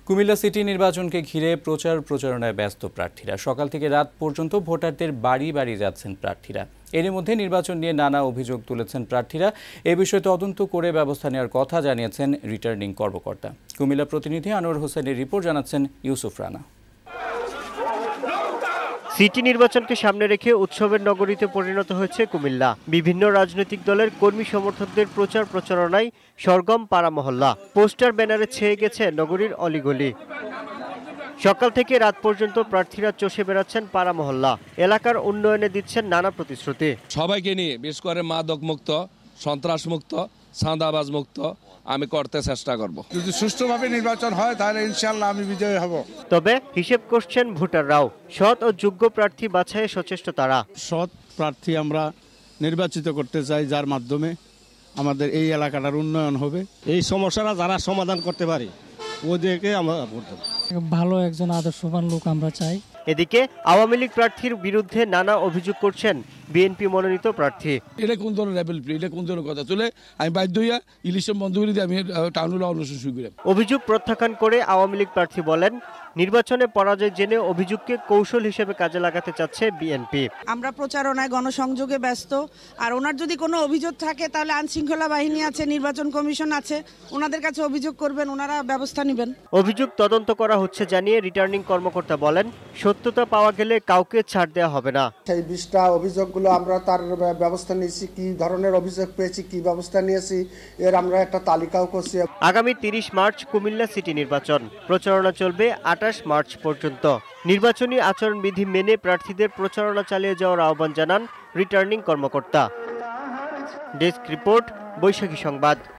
Comilla city নির্বাচনকে ঘিরে প্রচারণায় ব্যস্ত প্রার্থীরা। সকাল থেকে রাত পর্যন্ত ভোটারদের বাড়ি বাড়ি যাচ্ছেন প্রার্থীরা। এর মধ্যে নির্বাচন নিয়ে নানা অভিযোগ তুলেছেন প্রার্থীরা। এ বিষয়ে তদন্ত করে ব্যবস্থা নেওয়ার কথা জানিয়েছেন রিটার্নিং কর্মকর্তা। কুমিল্লা প্রতিনিধি আনোয়ার হোসেনের রিপোর্ট জানাচ্ছেন ইউসুফ রানা। সিটি নির্বাচনকে সামনে রেখে উৎসবের নগরীতে পরিণত হয়েছে কুমিল্লা। বিভিন্ন রাজনৈতিক দলের কর্মী সমর্থকদের প্রচারণায় সরগম পাড়া মহল্লা। পোস্টার ব্যানারে ছেয়ে গেছে নগরীর অলিগলি। সকাল থেকে রাত পর্যন্ত প্রার্থীরা চষে বেড়াচ্ছেন পাড়া মহল্লা। এলাকার উন্নয়নে দিচ্ছেন নানা প্রতিশ্রুতি। সবাইকে নিয়ে বিশেষ করে মাদক মুক্ত, সন্ত্রাস মুক্ত, চাঁদাবাজ মুক্ত আমি করতে চেষ্টা করব। যদি সুষ্ঠুভাবে নির্বাচন হয় তাহলে ইনশাআল্লাহ আমি বিজয়ী হব। তবে হিসেব করছেন ভোটাররাও। সৎ ও যোগ্য প্রার্থী বাছাইয়ে সচেষ্ট তারা। সৎ প্রার্থী আমরা নির্বাচিত করতে চাই, যার মাধ্যমে আমাদের এই এলাকাটার উন্নয়ন হবে। এই সমস্যাটা যারা সমাধান করতে পারে ওদেরকে আমরা ভোট দেব। ভালো একজন আদর্শবান লোক আমরা চাই। এদিকে আওয়ামী লীগ প্রার্থীর বিরুদ্ধে নানা অভিযোগ করছেন বিএনপি মনোনীত প্রার্থী। এটা কোন ধরনের রেবেল প্লে, এটা কোন ধরনের কথা চলে আমি বাধ্য হইয়া ইলিশন বন্ধ করে দিয়ে আমি টাউনের অনুসরণ শুরু করি। অভিযোগ প্রত্যাখ্যান করে আওয়ামী লীগ প্রার্থী বলেন, নির্বাচনে পরাজয় জেনে অভিযোগকে কৌশল হিসেবে কাজে লাগাতে চাচ্ছে বিএনপি। আমরা প্রচারণায় গণসংযোগে ব্যস্ত, আর ওনার যদি কোনো অভিযোগ থাকে তাহলে আইনশৃঙ্খলা বাহিনী আছে, নির্বাচন কমিশন আছে, ওনাদের কাছে অভিযোগ করবেন, ওনারা ব্যবস্থা নেবেন। অভিযোগ তদন্ত করা হচ্ছে জানিয়ে রিটার্নিং কর্মকর্তা বলেন, সত্যতা পাওয়া গেলে কাউকে ছাড় দেওয়া হবে না। সেই 20টা অভিযোগগুলো আমরা তার ব্যবস্থা নিয়েছি, কি ধরনের অভিযোগ পেয়েছি, কি ব্যবস্থা নিয়েছি, এর আমরা একটা তালিকাও করছি। আগামী 30 মার্চ কুমিল্লা সিটি নির্বাচন। প্রচারণা চলবে 28 মার্চ পর্যন্ত। নির্বাচনী আচরণবিধি মেনে প্রার্থীদের প্রচারণা চালিয়ে যাওয়ার আহ্বান জানান রিটার্নিং কর্মকর্তা। ডেস্ক রিপোর্ট, বৈশাখী সংবাদ।